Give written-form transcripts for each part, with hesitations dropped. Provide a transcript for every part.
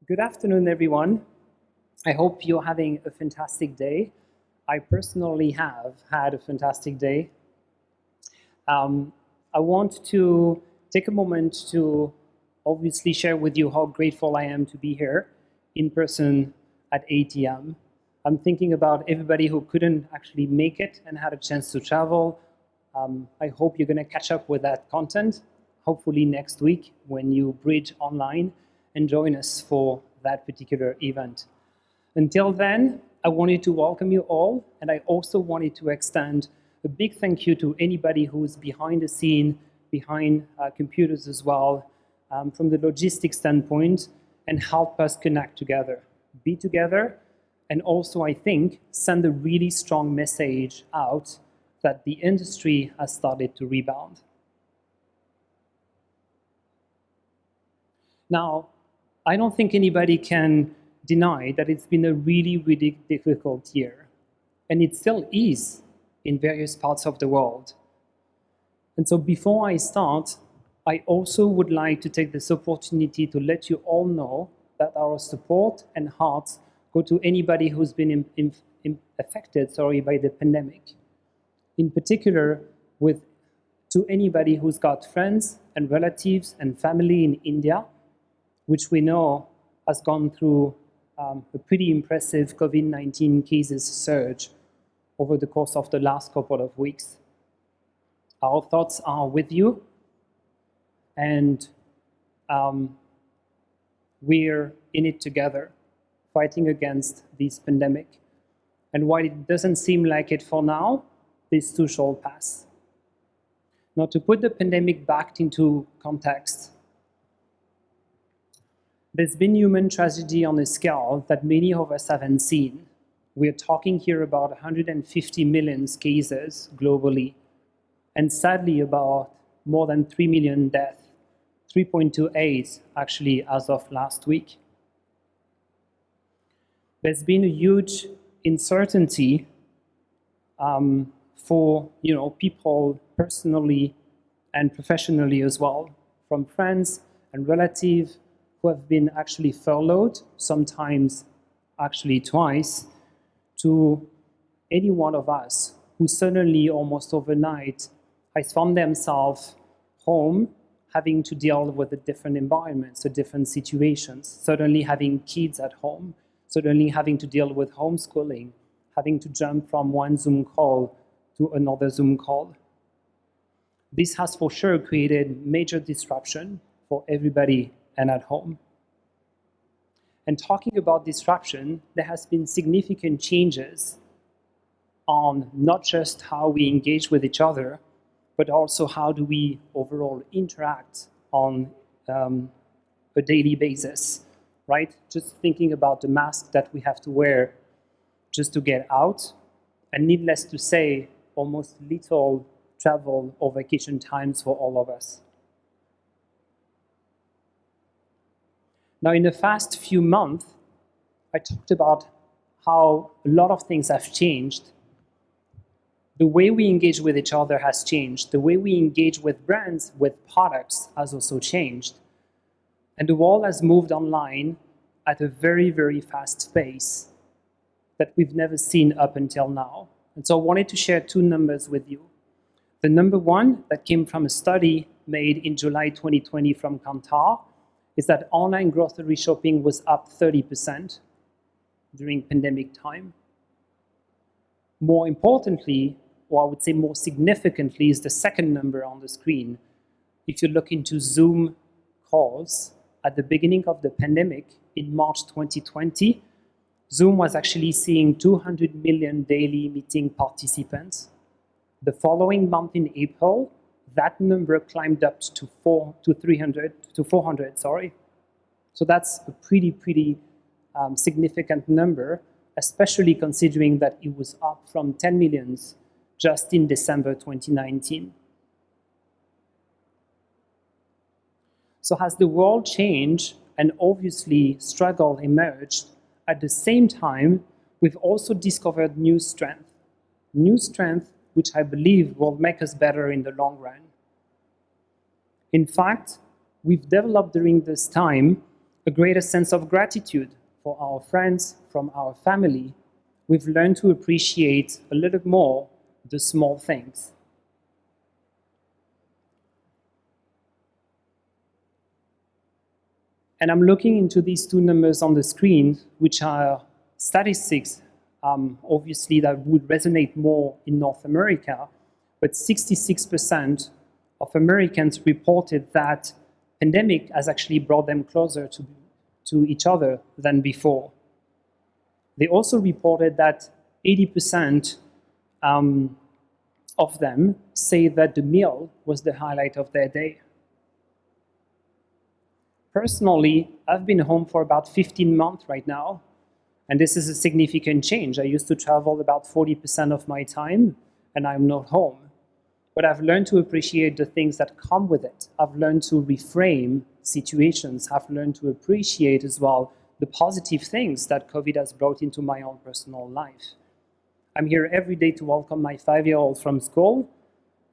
Good afternoon, everyone. I hope you're having a fantastic day. I personally have had a fantastic day. I want to take a moment to obviously share with you how grateful I am to be here in person at ATM. I'm thinking about everybody who couldn't actually make it and had a chance to travel. I hope you're going to catch up with that content, hopefully next week when you bridge online and join us for that particular event. Until then, I wanted to welcome you all, and I also wanted to extend a big thank you to anybody who's behind the scene, behind computers as well, from the logistics standpoint, and help us connect together, be together, and also, I think, send a really strong message out that the industry has started to rebound. Now, I don't think anybody can deny that it's been a really, really difficult year, and it still is in various parts of the world. And so before I start, I also would like to take this opportunity to let you all know that our support and hearts go to anybody who's been affected by the pandemic. In particular, to anybody who's got friends and relatives and family in India, which we know has gone through a pretty impressive COVID-19 cases surge over the course of the last couple of weeks. Our thoughts are with you, and we're in it together, fighting against this pandemic. And while it doesn't seem like it for now, this too shall pass. Now, to put the pandemic back into context, there's been human tragedy on a scale that many of us haven't seen. We're talking here about 150 million cases globally, and sadly about more than 3 million deaths, 3.28 actually as of last week. There's been a huge uncertainty for people personally and professionally as well, from friends and relatives who have been actually furloughed, sometimes actually twice, to any one of us who suddenly, almost overnight, has found themselves home, having to deal with the different environments, the different situations, suddenly having kids at home, suddenly having to deal with homeschooling, having to jump from one Zoom call to another Zoom call. This has for sure created major disruption for everybody and at home. And talking about disruption, there has been significant changes on not just how we engage with each other, but also how do we overall interact on a daily basis, right? Just thinking about the mask that we have to wear just to get out, and needless to say, almost little travel or vacation times for all of us. Now, in the past few months, I talked about how a lot of things have changed. The way we engage with each other has changed. The way we engage with brands, with products, has also changed. And the world has moved online at a very, very fast pace that we've never seen up until now. And so I wanted to share two numbers with you. The number one that came from a study made in July 2020 from Kantar is that online grocery shopping was up 30% during pandemic time. More importantly, or I would say more significantly, is the second number on the screen. If you look into Zoom calls at the beginning of the pandemic in March 2020, Zoom was actually seeing 200 million daily meeting participants. The following month in April, that number climbed up to 400. So that's a pretty significant number, especially considering that it was up from 10 millions just in December 2019. So as the world changed and obviously struggle emerged, at the same time, we've also discovered new strength which I believe will make us better in the long run. In fact, we've developed during this time a greater sense of gratitude for our friends, from our family. We've learned to appreciate a little more the small things. And I'm looking into these two numbers on the screen, which are statistics, obviously that would resonate more in North America, but 66% of Americans reported that pandemic has actually brought them closer to each other than before. They also reported that 80% of them say that the meal was the highlight of their day. Personally, I've been home for about 15 months right now, and this is a significant change. I used to travel about 40% of my time, and I'm not home. But I've learned to appreciate the things that come with it. I've learned to reframe situations. I've learned to appreciate as well the positive things that COVID has brought into my own personal life. I'm here every day to welcome my 5-year-old from school.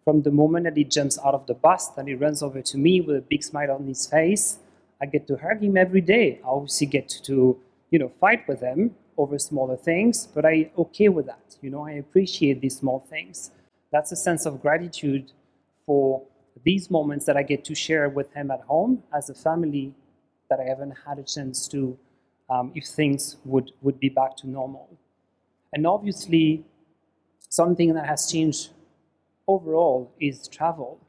From the moment that he jumps out of the bus, that he runs over to me with a big smile on his face, I get to hug him every day. I obviously get to fight with him over smaller things, but I'm okay with that. I appreciate these small things. That's a sense of gratitude for these moments that I get to share with him at home as a family that I haven't had a chance to if things would be back to normal. And obviously, something that has changed overall is travel.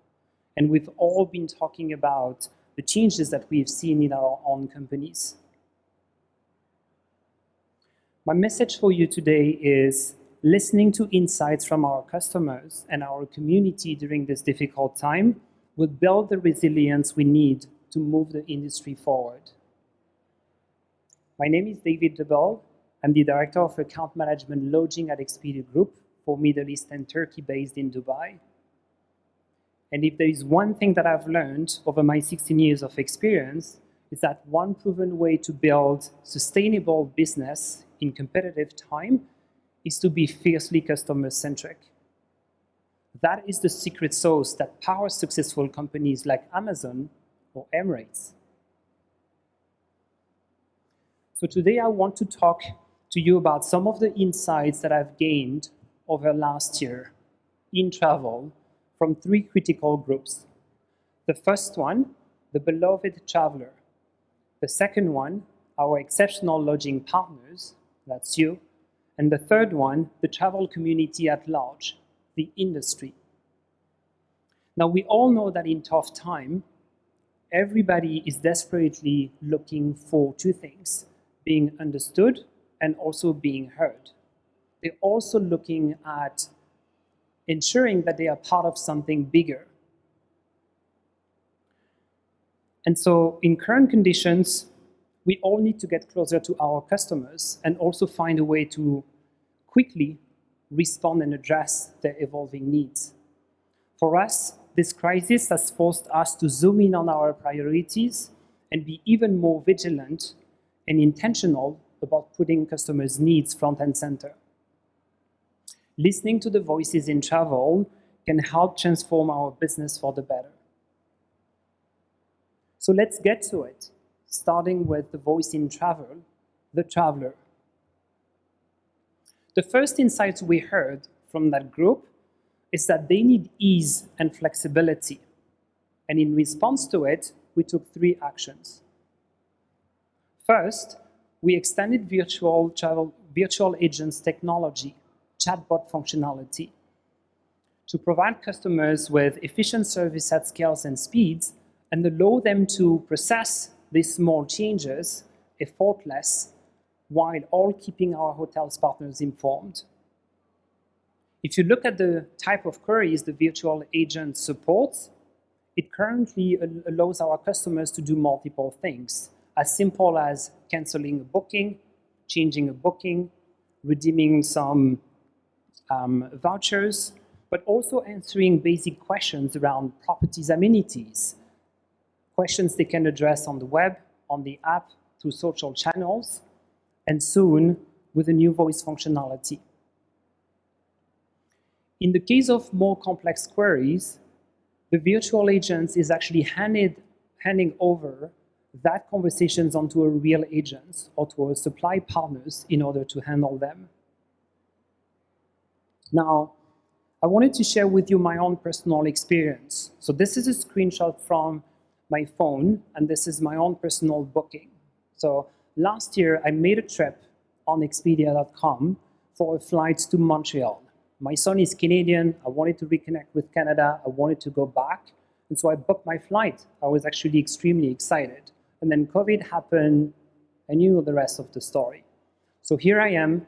And we've all been talking about the changes that we've seen in our own companies. My message for you today is listening to insights from our customers and our community during this difficult time will build the resilience we need to move the industry forward. My name is David Debel. I'm the Director of Account Management Lodging at Expedia Group for Middle East and Turkey based in Dubai. And if there is one thing that I've learned over my 16 years of experience, is that one proven way to build sustainable business in competitive time is to be fiercely customer-centric. That is the secret sauce that powers successful companies like Amazon or Emirates. So today I want to talk to you about some of the insights that I've gained over last year in travel from 3 critical groups. The first one, the beloved traveler. The second one, our exceptional lodging partners, that's you. And the third one, the travel community at large, the industry. Now, we all know that in tough time, everybody is desperately looking for 2 things, being understood and also being heard. They're also looking at ensuring that they are part of something bigger. And so in current conditions, we all need to get closer to our customers and also find a way to quickly respond and address their evolving needs. For us, this crisis has forced us to zoom in on our priorities and be even more vigilant and intentional about putting customers' needs front and center. Listening to the voices in travel can help transform our business for the better. So let's get to it, starting with the voice in travel, the traveler. The first insights we heard from that group is that they need ease and flexibility. And in response to it, we took 3 actions. First, we extended virtual agents technology, chatbot functionality, to provide customers with efficient service at scales and speeds and allow them to process these small changes effortless while all keeping our hotels partners informed. If you look at the type of queries the virtual agent supports, it currently allows our customers to do multiple things, as simple as canceling a booking, changing a booking, redeeming some vouchers, but also answering basic questions around properties amenities, questions they can address on the web, on the app, through social channels, and soon with a new voice functionality. In the case of more complex queries, the virtual agent is actually handing over that conversations onto a real agent or to our supply partners in order to handle them. Now, I wanted to share with you my own personal experience. So this is a screenshot from my phone, and this is my own personal booking. So last year, I made a trip on Expedia.com for a flight to Montreal. My son is Canadian. I wanted to reconnect with Canada. I wanted to go back. And so I booked my flight. I was actually extremely excited. And then COVID happened, and you know the rest of the story. So here I am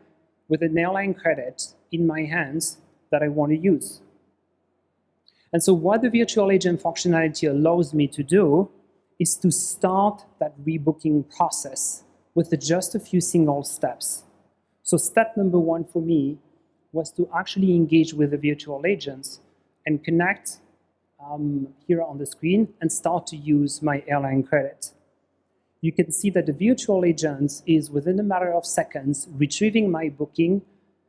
with an airline credit in my hands that I want to use. And so what the virtual agent functionality allows me to do is to start that rebooking process with just a few single steps. So step number one for me was to actually engage with the virtual agents and connect here on the screen and start to use my airline credit. You can see that the virtual agent is within a matter of seconds retrieving my booking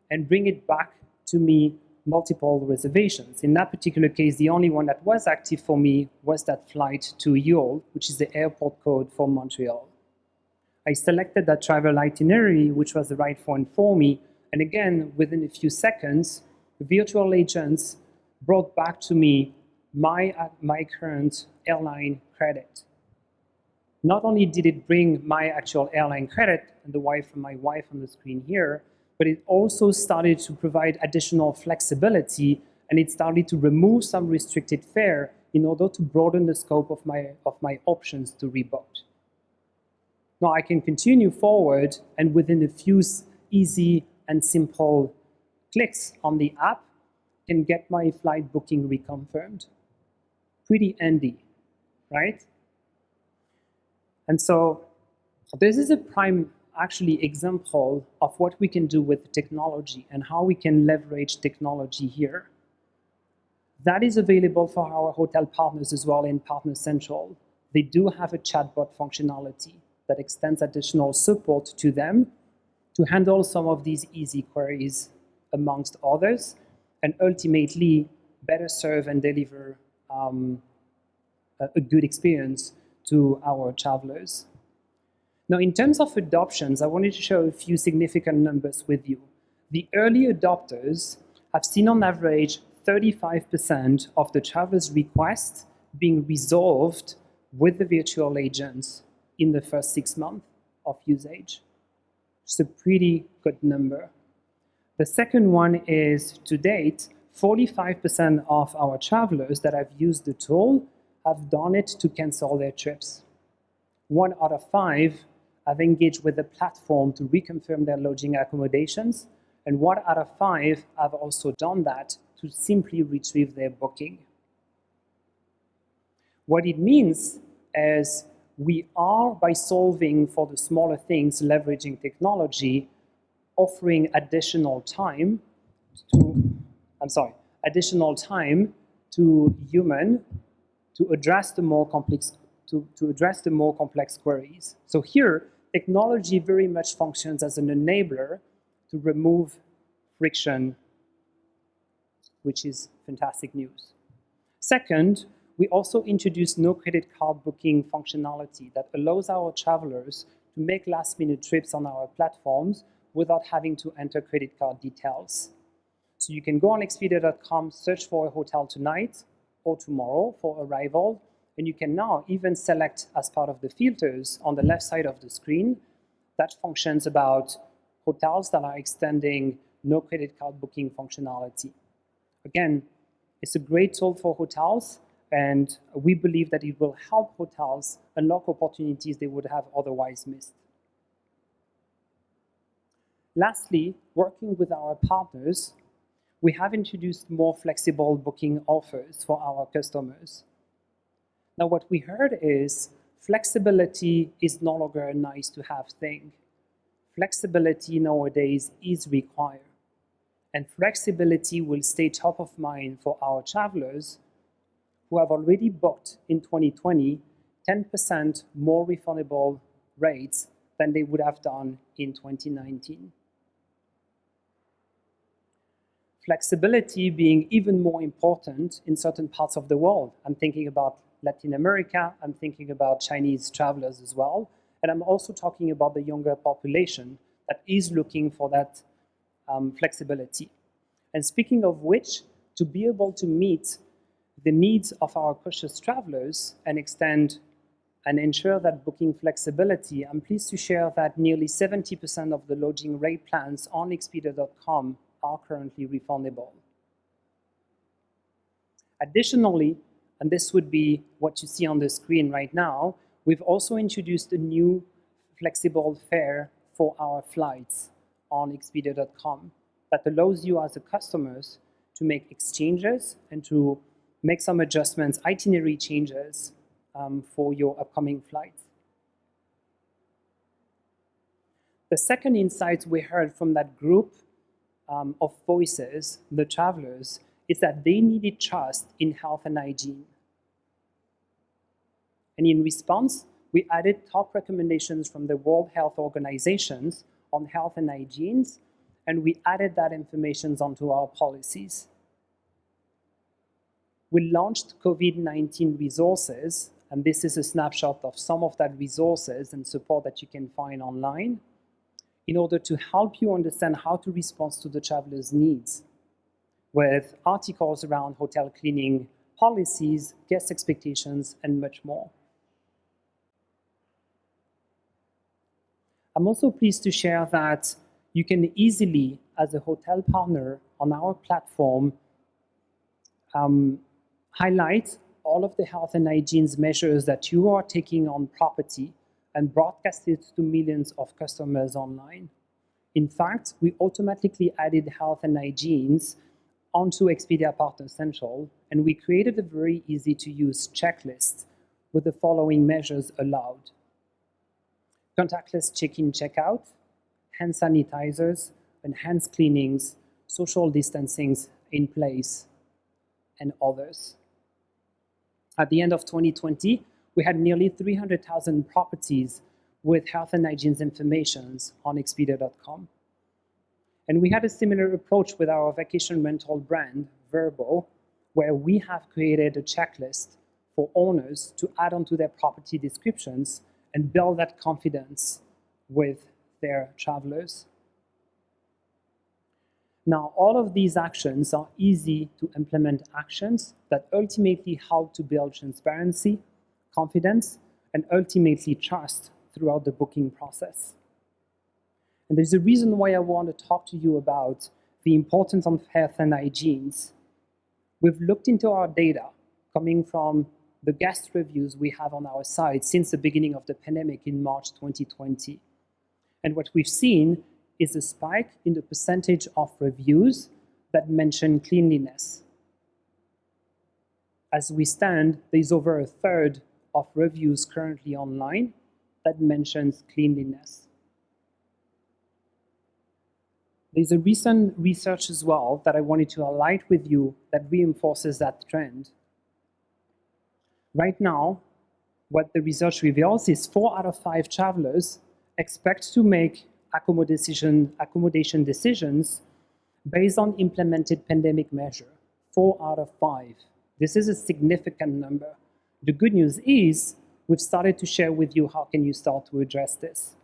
and bring it back to me multiple reservations. In that particular case, the only one that was active for me was that flight to Yule, which is the airport code for Montreal. I selected that travel itinerary, which was the right one for me, and again, within a few seconds, the virtual agents brought back to me my current airline credit. Not only did it bring my actual airline credit and the wife from my wife on the screen here, but it also started to provide additional flexibility, and it started to remove some restricted fare in order to broaden the scope of my options to rebook. Now I can continue forward, and within a few easy and simple clicks on the app, can get my flight booking reconfirmed. Pretty handy, right? And so this is a prime actually example of what we can do with technology and how we can leverage technology here. That is available for our hotel partners as well in Partner Central. They do have a chatbot functionality that extends additional support to them to handle some of these easy queries amongst others, and ultimately better serve and deliver a good experience to our travelers. Now, in terms of adoptions, I wanted to share a few significant numbers with you. The early adopters have seen on average 35% of the travelers' requests being resolved with the virtual agents in the first 6 months of usage. It's a pretty good number. The second one is, to date, 45% of our travelers that have used the tool have done it to cancel their trips. 1 out of 5 have engaged with the platform to reconfirm their lodging accommodations, and 1 out of 5 have also done that to simply retrieve their booking. What it means is we are, by solving for the smaller things, leveraging technology, offering additional time to human to address the more complex queries. So here, technology very much functions as an enabler to remove friction, which is fantastic news. Second, we also introduced no credit card booking functionality that allows our travelers to make last-minute trips on our platforms without having to enter credit card details. So you can go on Expedia.com, search for a hotel tonight or tomorrow for arrival, and you can now even select as part of the filters on the left side of the screen that functions about hotels that are extending no credit card booking functionality. Again, it's a great tool for hotels, and we believe that it will help hotels unlock opportunities they would have otherwise missed. Lastly, working with our partners, we have introduced more flexible booking offers for our customers. Now, what we heard is flexibility is no longer a nice-to-have thing. Flexibility nowadays is required. And flexibility will stay top of mind for our travelers who have already booked in 2020 10% more refundable rates than they would have done in 2019. Flexibility being even more important in certain parts of the world. I'm thinking about Latin America, I'm thinking about Chinese travelers as well, and I'm also talking about the younger population that is looking for that flexibility. And speaking of which, to be able to meet the needs of our cautious travelers and extend and ensure that booking flexibility, I'm pleased to share that nearly 70% of the lodging rate plans on Expedia.com are currently refundable. Additionally, and this would be what you see on the screen right now, we've also introduced a new flexible fare for our flights on Expedia.com that allows you as a customer to make exchanges and to make some adjustments, itinerary changes for your upcoming flights. The second insight we heard from that group of voices, the travelers, is that they needed trust in health and hygiene. And in response, we added top recommendations from the World Health Organizations on health and hygiene, and we added that information onto our policies. We launched COVID-19 resources, and this is a snapshot of some of that resources and support that you can find online in order to help you understand how to respond to the traveler's needs, with articles around hotel cleaning policies, guest expectations, and much more. I'm also pleased to share that you can easily, as a hotel partner on our platform, highlight all of the health and hygiene measures that you are taking on property and broadcast it to millions of customers online. In fact, we automatically added health and hygiene onto Expedia Partner Central, and we created a very easy to use checklist with the following measures allowed: contactless check-in, check-out, hand sanitizers, enhanced cleanings, social distancing in place, and others. At the end of 2020, we had nearly 300,000 properties with health and hygiene information on Expedia.com. And we had a similar approach with our vacation rental brand, Verbo, where we have created a checklist for owners to add onto their property descriptions and build that confidence with their travelers. Now, all of these actions are easy to implement actions that ultimately help to build transparency, confidence, and ultimately trust throughout the booking process. And there's a reason why I want to talk to you about the importance of health and hygiene. We've looked into our data coming from the guest reviews we have on our site since the beginning of the pandemic in March 2020. And what we've seen is a spike in the percentage of reviews that mention cleanliness. As we stand, there's over a third of reviews currently online that mentions cleanliness. There's a recent research as well that I wanted to highlight with you that reinforces that trend. Right now, what the research reveals is 4 out of 5 travelers expect to make accommodation decisions based on implemented pandemic measure. 4 out of 5. This is a significant number. The good news is we've started to share with you how can you start to address this.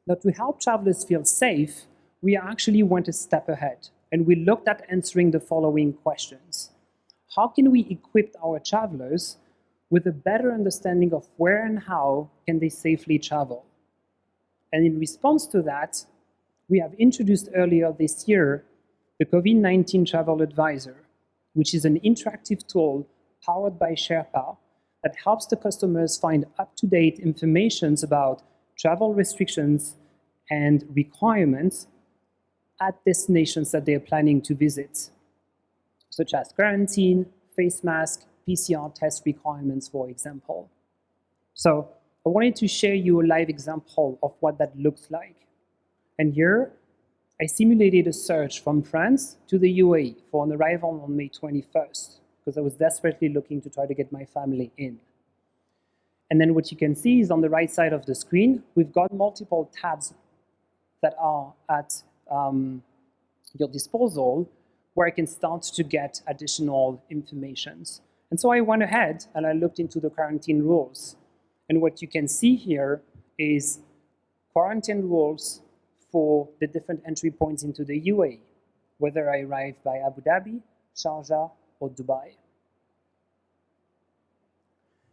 Now, to help travelers feel safe, we actually went a step ahead and we looked at answering the following questions. How can we equip our travelers with a better understanding of where and how can they safely travel? And in response to that, we have introduced earlier this year the COVID-19 Travel Advisor, which is an interactive tool powered by Sherpa that helps the customers find up-to-date information about travel restrictions and requirements at destinations that they're planning to visit, such as quarantine, face mask, PCR test requirements, for example. So I wanted to share you a live example of what that looks like. And here, I simulated a search from France to the UAE for an arrival on May 21st, because I was desperately looking to try to get my family in. And then what you can see is on the right side of the screen, we've got multiple tabs that are at your disposal where I can start to get additional informations. And so I went ahead and I looked into the quarantine rules. And what you can see here is quarantine rules for the different entry points into the UAE, whether I arrive by Abu Dhabi, Sharjah, or Dubai.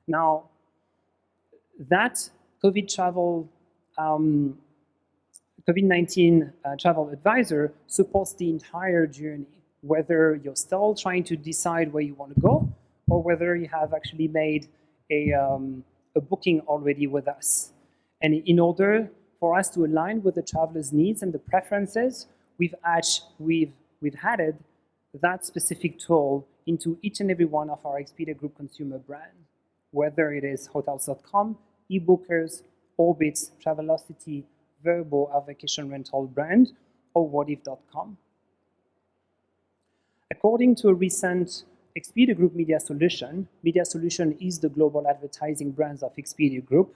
Now, that COVID-19 travel advisor supports the entire journey, whether you're still trying to decide where you want to go, or whether you have actually made a booking already with us. And in order for us to align with the traveler's needs and the preferences, we've added that specific tool into each and every one of our Expedia Group consumer brands, whether it is hotels.com, ebookers, Orbitz, Travelocity, Verbo, our vacation rental brand, or whatif.com. According to a recent Expedia Group Media Solution is the global advertising brands of Expedia Group.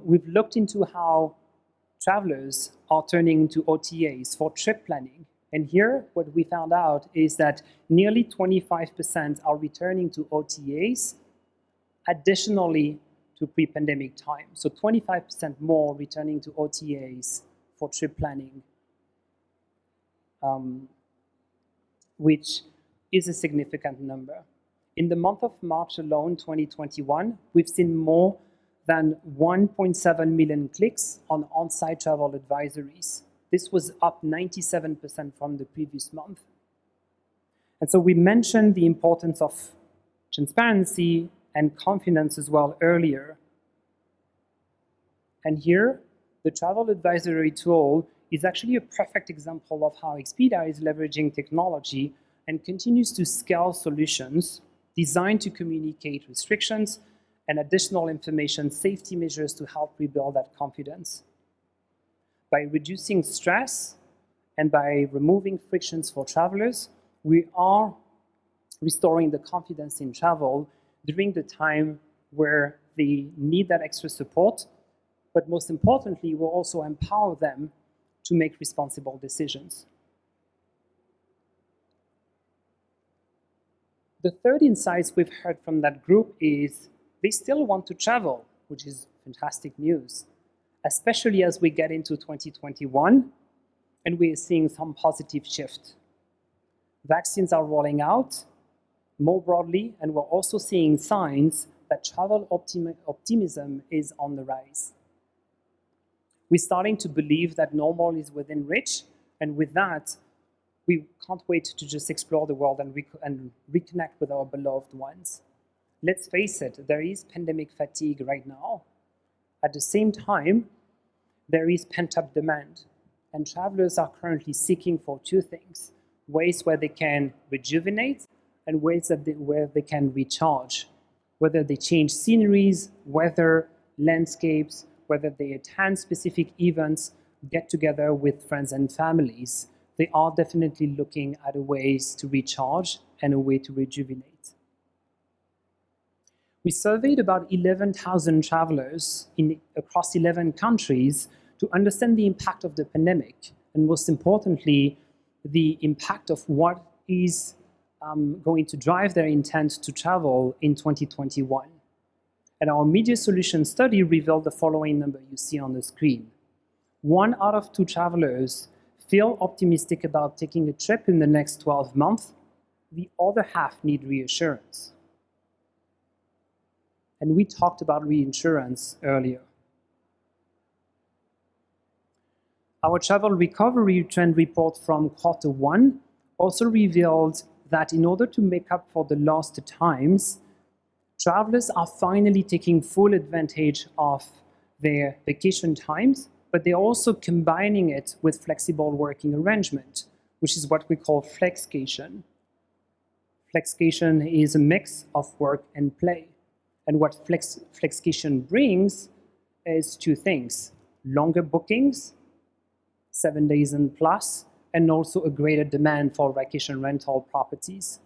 We've looked into how travelers are turning into OTAs for trip planning. And here, what we found out is that nearly 25% are returning to OTAs additionally to pre-pandemic time. So 25% more returning to OTAs for trip planning, which is a significant number. In the month of March alone, 2021, we've seen more than 1.7 million clicks on on-site travel advisories. This was up 97% from the previous month. And so we mentioned the importance of transparency and confidence as well earlier. And here, the travel advisory tool is actually a perfect example of how Expedia is leveraging technology and continues to scale solutions designed to communicate restrictions and additional information safety measures to help rebuild that confidence. By reducing stress and by removing frictions for travelers, we are restoring the confidence in travel during the time where they need that extra support, but most importantly, we'll also empower them to make responsible decisions. The third insights we've heard from that group is they still want to travel, which is fantastic news, especially as we get into 2021 and we're seeing some positive shift. Vaccines are rolling out more broadly, and we're also seeing signs that travel optimism is on the rise. We're starting to believe that normal is within reach, and with that, we can't wait to just explore the world and reconnect with our beloved ones. Let's face it, there is pandemic fatigue right now. At the same time, there is pent-up demand, and travelers are currently seeking for two things: ways where they can rejuvenate and ways where they can recharge, whether they change sceneries, weather, landscapes, whether they attend specific events, get together with friends and families. They are definitely looking at ways to recharge and a way to rejuvenate. We surveyed about 11,000 travelers across 11 countries to understand the impact of the pandemic, and most importantly, the impact of what is going to drive their intent to travel in 2021. And our media solution study revealed the following number you see on the screen. 1 out of 2 travelers feel optimistic about taking a trip in the next 12 months. The other half need reassurance. And we talked about reinsurance earlier. Our travel recovery trend report from Q1 also revealed that in order to make up for the lost times, travelers are finally taking full advantage of their vacation times, but they're also combining it with flexible working arrangement, which is what we call flexcation. Flexcation is a mix of work and play. And what flexcation brings is 2 things: longer bookings, 7 days and plus, and also a greater demand for vacation rental properties.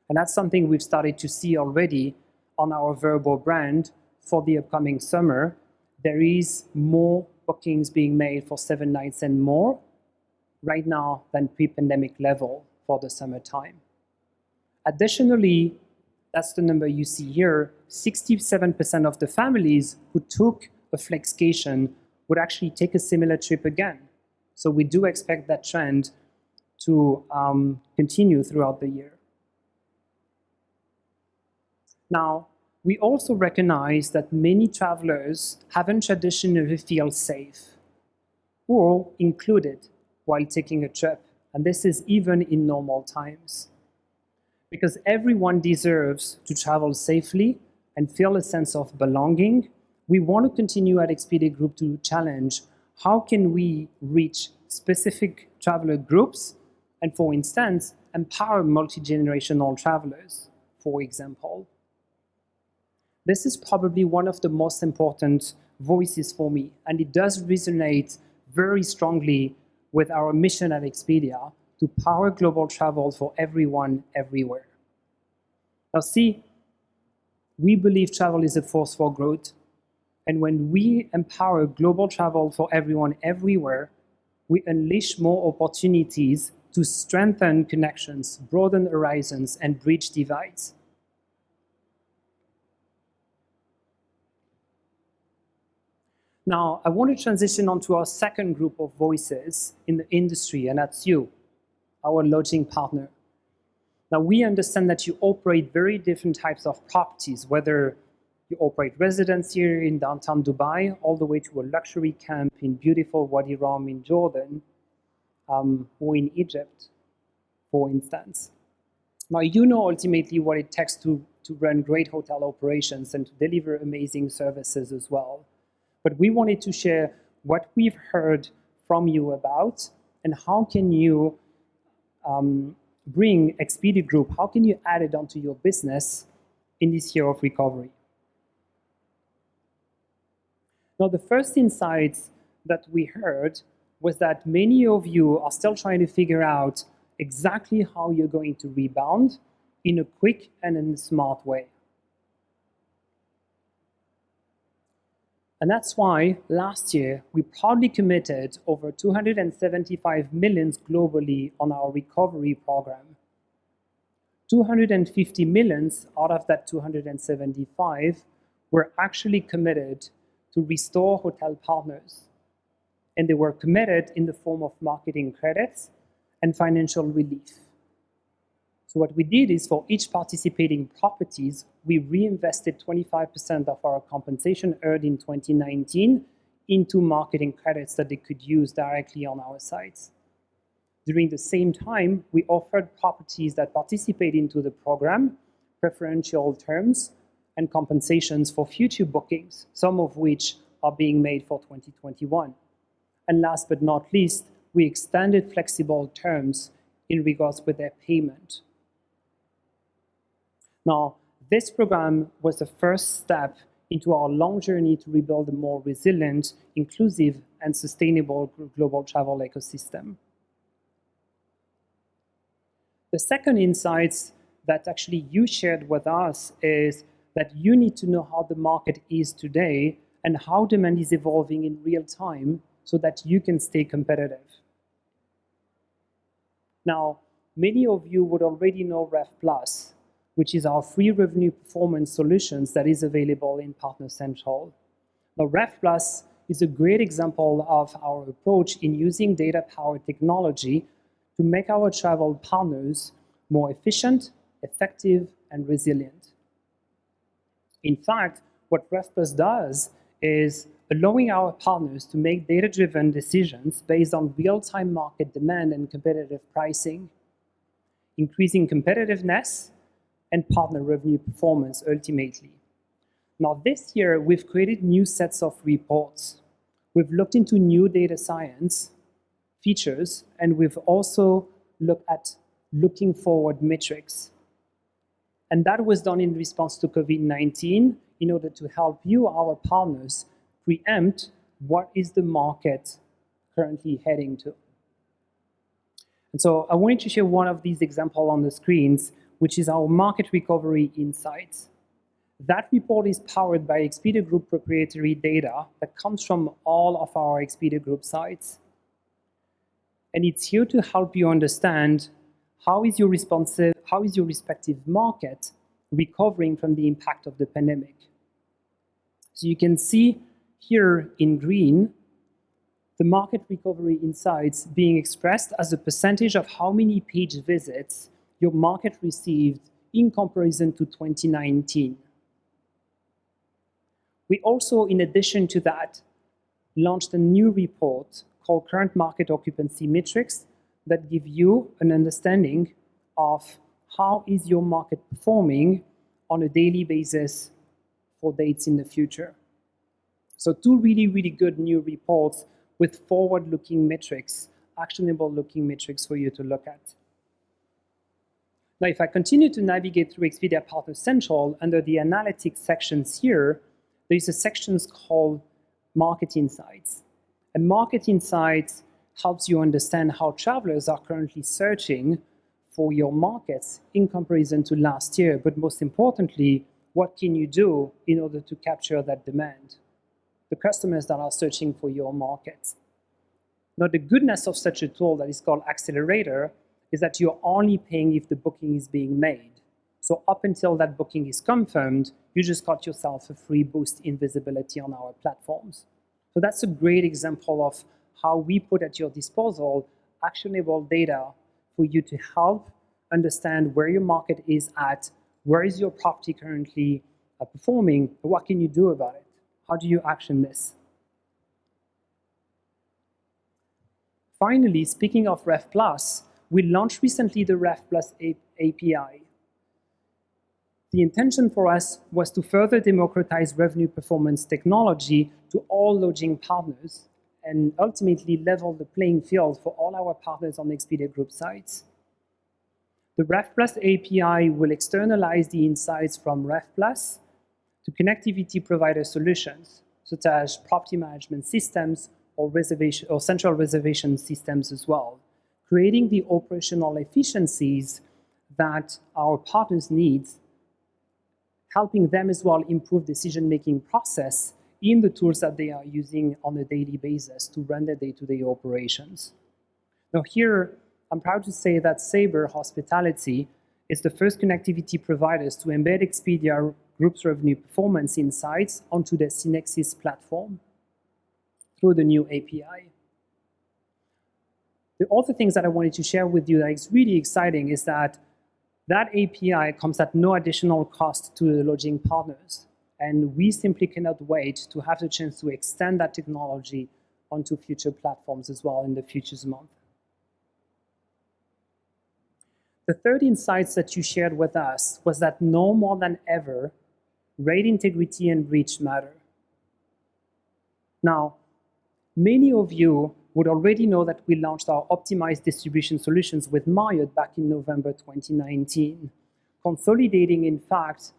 And that's something we've started to see already on our Verbo brand for the upcoming summer. There is more bookings being made for 7 nights and more, right now than pre-pandemic level for the summertime. Additionally, that's the number you see here, 67% of the families who took a flexcation would actually take a similar trip again. So we do expect that trend to continue throughout the year. Now, we also recognize that many travelers haven't traditionally felt safe or included while taking a trip, and this is even in normal times. Because everyone deserves to travel safely and feel a sense of belonging, we want to continue at Expedia Group to challenge how can we reach specific traveler groups and, for instance, empower multi-generational travelers, for example. This is probably one of the most important voices for me, and it does resonate very strongly with our mission at Expedia to power global travel for everyone, everywhere. Now see, we believe travel is a force for growth, and when we empower global travel for everyone, everywhere, we unleash more opportunities to strengthen connections, broaden horizons, and bridge divides. Now, I want to transition onto our second group of voices in the industry, and that's you, our lodging partner. Now, we understand that you operate very different types of properties, whether you operate residence here in downtown Dubai, all the way to a luxury camp in beautiful Wadi Rum in Jordan, or in Egypt, for instance. Now, you know ultimately what it takes to run great hotel operations and to deliver amazing services as well. But we wanted to share what we've heard from you about and how can you bring Expedia Group, how can you add it onto your business in this year of recovery? Now, the first insights that we heard was that many of you are still trying to figure out exactly how you're going to rebound in a quick and in a smart way. And that's why last year we proudly committed over 275 million globally on our recovery program. 250 million out of that 275 were actually committed to restore hotel partners. And they were committed in the form of marketing credits and financial relief. So what we did is for each participating properties, we reinvested 25% of our compensation earned in 2019 into marketing credits that they could use directly on our sites. During the same time, we offered properties that participate into the program preferential terms and compensations for future bookings, some of which are being made for 2021. And last but not least, we extended flexible terms in regards with their payment. Now, this program was the first step into our long journey to rebuild a more resilient, inclusive, and sustainable global travel ecosystem. The second insight that actually you shared with us is that you need to know how the market is today and how demand is evolving in real time so that you can stay competitive. Now, many of you would already know Rev Plus, which is our free revenue performance solutions that is available in Partner Central. Now, Rev Plus is a great example of our approach in using data-powered technology to make our travel partners more efficient, effective, and resilient. In fact, what Rev Plus does is allowing our partners to make data-driven decisions based on real-time market demand and competitive pricing, increasing competitiveness and partner revenue performance ultimately. Now this year, we've created new sets of reports. We've looked into new data science features, and we've also looked at looking forward metrics. And that was done in response to COVID-19 in order to help you, our partners, preempt what is the market currently heading to. And so I wanted to share one of these examples on the screens, which is our market recovery insights. That report is powered by Expedia Group proprietary data that comes from all of our Expedia Group sites. And it's here to help you understand how is your respective market recovering from the impact of the pandemic. So you can see here in green, the market recovery insights being expressed as a percentage of how many page visits your market received in comparison to 2019. We also, in addition to that, launched a new report called Current Market Occupancy Metrics that give you an understanding of how is your market performing on a daily basis for dates in the future. So two really, really good new reports with forward-looking metrics, actionable-looking metrics for you to look at. Now, if I continue to navigate through Expedia Partner Central, under the analytics sections here, there's a section called Market Insights. And Market Insights helps you understand how travelers are currently searching for your markets in comparison to last year, but most importantly, what can you do in order to capture that demand? The customers that are searching for your market. Now, the goodness of such a tool that is called Accelerator is that you're only paying if the booking is being made. So up until that booking is confirmed, you just got yourself a free boost in visibility on our platforms. So that's a great example of how we put at your disposal actionable data for you to help understand where your market is at, where is your property currently performing, and what can you do about it? How do you action this? Finally, speaking of Ref+, we launched recently the Ref+ API. The intention for us was to further democratize revenue performance technology to all lodging partners and ultimately level the playing field for all our partners on Expedia Group sites. The Ref+ API will externalize the insights from Ref+ to connectivity provider solutions, such as property management systems or central reservation systems as well, creating the operational efficiencies that our partners need, helping them as well improve decision-making process in the tools that they are using on a daily basis to run their day-to-day operations. Now here, I'm proud to say that Sabre Hospitality is the first connectivity providers to embed Expedia Group's revenue performance insights onto the Synexis platform through the new API. The other things that I wanted to share with you that is really exciting is that that API comes at no additional cost to the lodging partners. And we simply cannot wait to have the chance to extend that technology onto future platforms as well in the future months. The third insights that you shared with us was that no more than ever, rate integrity and reach matter. Now, many of you would already know that we launched our optimized distribution solutions with Marriott back in November 2019, consolidating, in fact,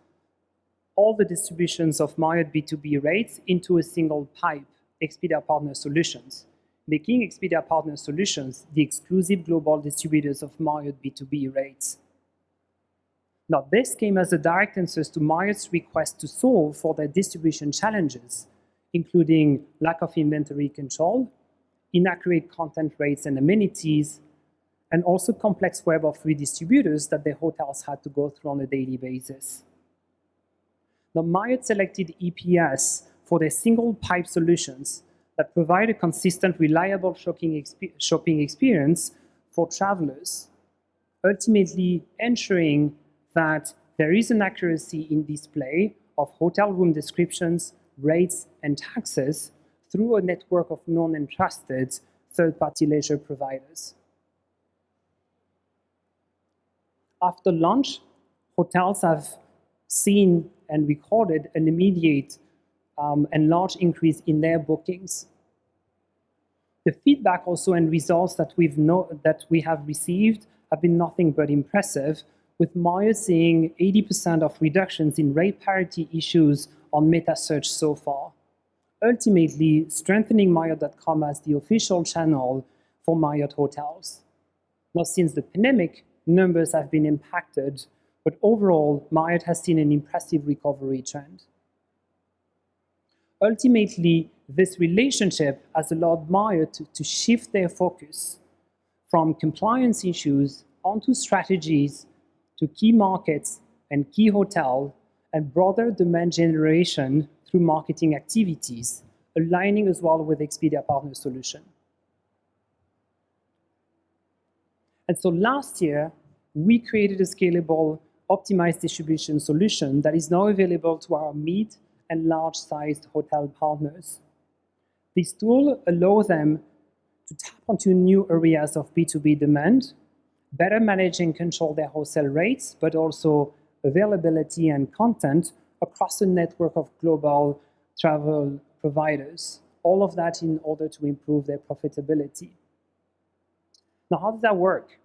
all the distributions of Marriott B2B rates into a single pipe, Expedia Partner Solutions, making Expedia Partner Solutions the exclusive global distributors of Marriott B2B rates. Now, this came as a direct answer to Marriott's request to solve for their distribution challenges, including lack of inventory control, inaccurate content rates and amenities, and also complex web of free distributors that their hotels had to go through on a daily basis. Now, Marriott selected EPS for their single pipe solutions that provide a consistent, reliable shopping experience for travelers, ultimately ensuring that there is an accuracy in display of hotel room descriptions, rates, and taxes through a network of known and trusted third-party leisure providers. After launch, hotels have seen and recorded an immediate and large increase in their bookings. The feedback also and results that we have received have been nothing but impressive, with Marriott seeing 80% of reductions in rate parity issues on meta search so far, ultimately strengthening Marriott.com as the official channel for Marriott hotels. Now, since the pandemic, numbers have been impacted, but overall, Marriott has seen an impressive recovery trend. Ultimately, this relationship has allowed Marriott to shift their focus from compliance issues onto strategies to key markets and key hotels and broader demand generation through marketing activities, aligning as well with Expedia Partner Solution. And so last year, we created a scalable, optimized distribution solution that is now available to our mid and large-sized hotel partners. This tool allows them to tap onto new areas of B2B demand, better manage and control their wholesale rates, but also availability and content across a network of global travel providers. All of that in order to improve their profitability. Now, how does that work?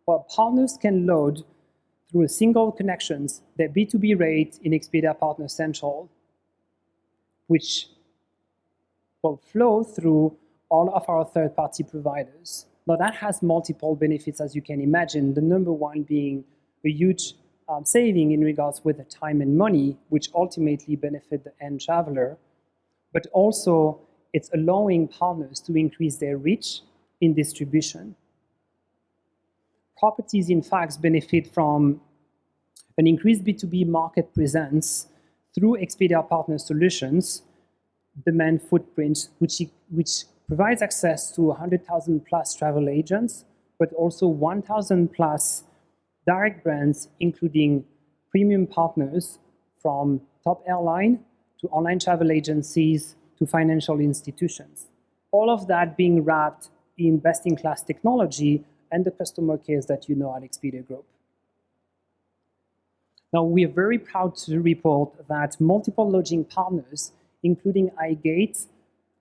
Well, partners can load through a single connections their B2B rate in Expedia Partner Central, which will flow through all of our third-party providers. Now, that has multiple benefits, as you can imagine, the number one being a huge saving in regards with the time and money, which ultimately benefit the end traveler, but also it's allowing partners to increase their reach in distribution. Properties, in fact, benefit from an increased B2B market presence through Expedia Partner Solutions, demand footprint, which provides access to 100,000 plus travel agents, but also 1,000 plus direct brands, including premium partners from top airline to online travel agencies to financial institutions. All of that being wrapped in best-in-class technology and the customer cares that you know at Expedia Group. Now, we are very proud to report that multiple lodging partners, including iGate,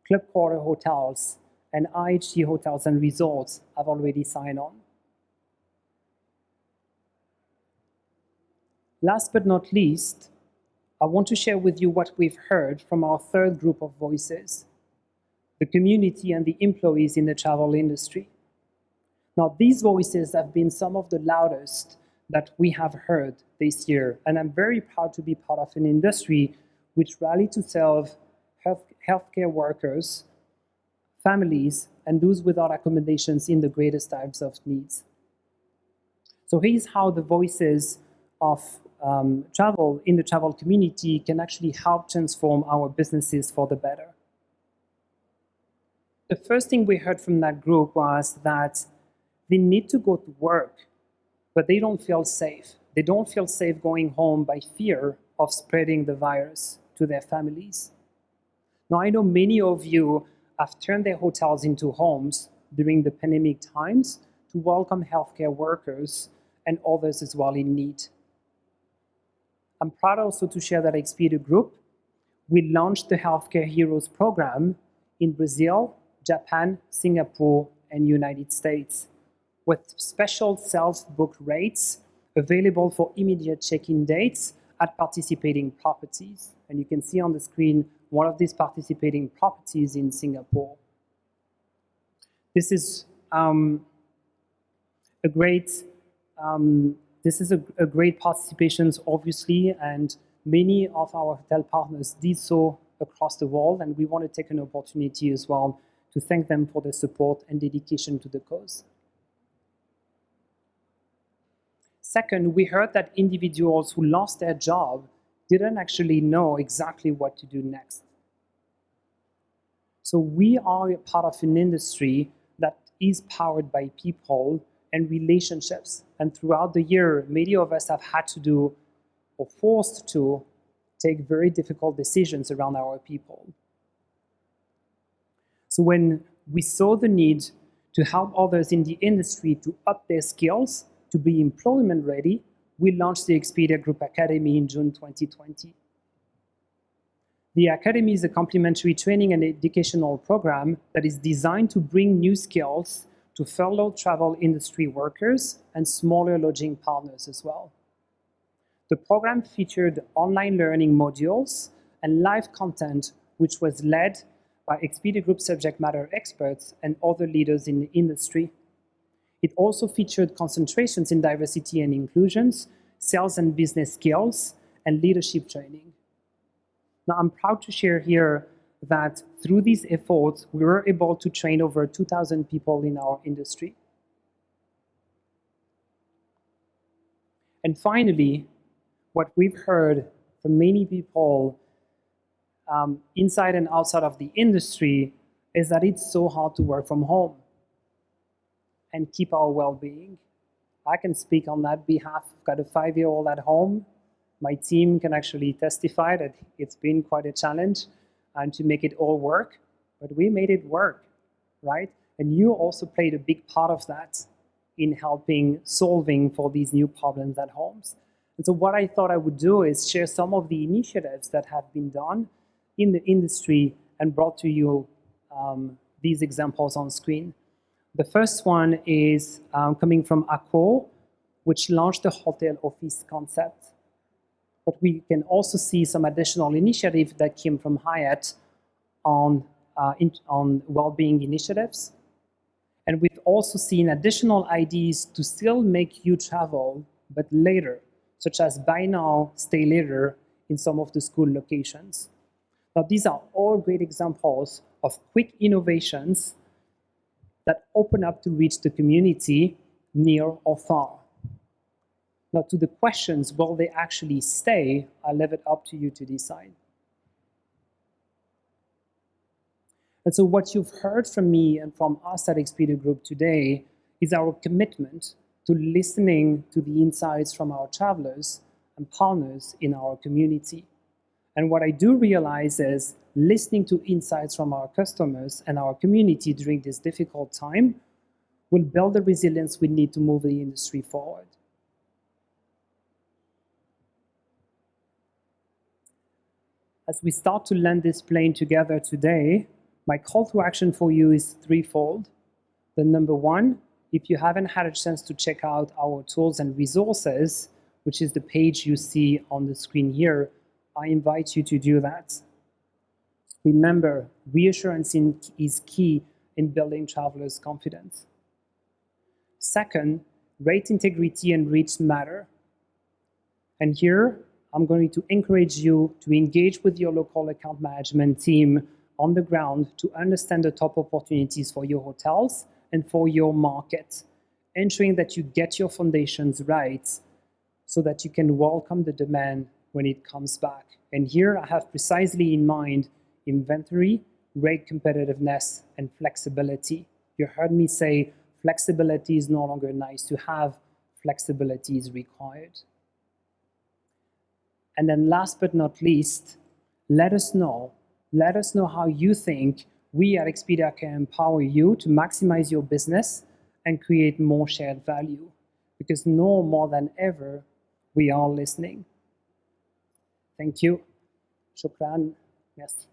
Club Quarter Hotels, and IHG Hotels and Resorts, have already signed on. Last but not least, I want to share with you what we've heard from our third group of voices, the community and the employees in the travel industry. Now, these voices have been some of the loudest that we have heard this year, and I'm very proud to be part of an industry which rallied to serve healthcare workers, families, and those without accommodations in the greatest times of needs. So here's how the voices of travel in the travel community can actually help transform our businesses for the better. The first thing we heard from that group was that they need to go to work, but they don't feel safe. They don't feel safe going home by fear of spreading the virus to their families. Now, I know many of you have turned their hotels into homes during the pandemic times to welcome healthcare workers and others as well in need. I'm proud also to share that Expedia Group, we launched the Healthcare Heroes program in Brazil, Japan, Singapore, and United States, with special self-book rates available for immediate check-in dates at participating properties. And you can see on the screen one of these participating properties in Singapore. This is a great participation, obviously, and many of our hotel partners did so across the world, and we want to take an opportunity as well to thank them for their support and dedication to the cause. Second, we heard that individuals who lost their job didn't actually know exactly what to do next. So we are a part of an industry that is powered by people and relationships. And throughout the year, many of us have had to do or forced to take very difficult decisions around our people. So when we saw the need to help others in the industry to up their skills, to be employment ready, we launched the Expedia Group Academy in June 2020. The Academy is a complementary training and educational program that is designed to bring new skills to furloughed travel industry workers and smaller lodging partners as well. The program featured online learning modules and live content, which was led by Expedia Group subject matter experts and other leaders in the industry. It also featured concentrations in diversity and inclusions, sales and business skills, and leadership training. Now, I'm proud to share here that through these efforts, we were able to train over 2,000 people in our industry. And finally, what we've heard from many people inside and outside of the industry is that it's so hard to work from home and keep our well-being. I can speak on that behalf. I've got a 5-year-old at home. My team can actually testify that it's been quite a challenge and to make it all work, but we made it work, right? And you also played a big part of that in helping solving for these new problems at homes. And so what I thought I would do is share some of the initiatives that have been done in the industry and brought to you these examples on screen. The first one is coming from Accor, which launched the hotel office concept. But we can also see some additional initiatives that came from Hyatt on well-being initiatives. And we've also seen additional ideas to still make you travel, but later, such as buy now, stay later in some of the school locations. Now, these are all great examples of quick innovations that open up to reach the community near or far. Now, to the questions, will they actually stay? I'll leave it up to you to decide. And so what you've heard from me and from us at Expedia Group today is our commitment to listening to the insights from our travelers and partners in our community. And what I do realize is listening to insights from our customers and our community during this difficult time will build the resilience we need to move the industry forward. As we start to land this plane together today, my call to action for you is threefold. The number one, if you haven't had a chance to check out our tools and resources, which is the page you see on the screen here, I invite you to do that. Remember, reassurance is key in building travelers' confidence. Second, rate integrity and reach matter. And here, I'm going to encourage you to engage with your local account management team on the ground to understand the top opportunities for your hotels and for your market, ensuring that you get your foundations right so that you can welcome the demand when it comes back. And here I have precisely in mind inventory, rate competitiveness, and flexibility. You heard me say flexibility is no longer nice to have, flexibility is required. And then last but not least, let us know how you think we at Expedia can empower you to maximize your business and create more shared value. Because now more than ever, we are listening. Thank you. Shukran. Merci.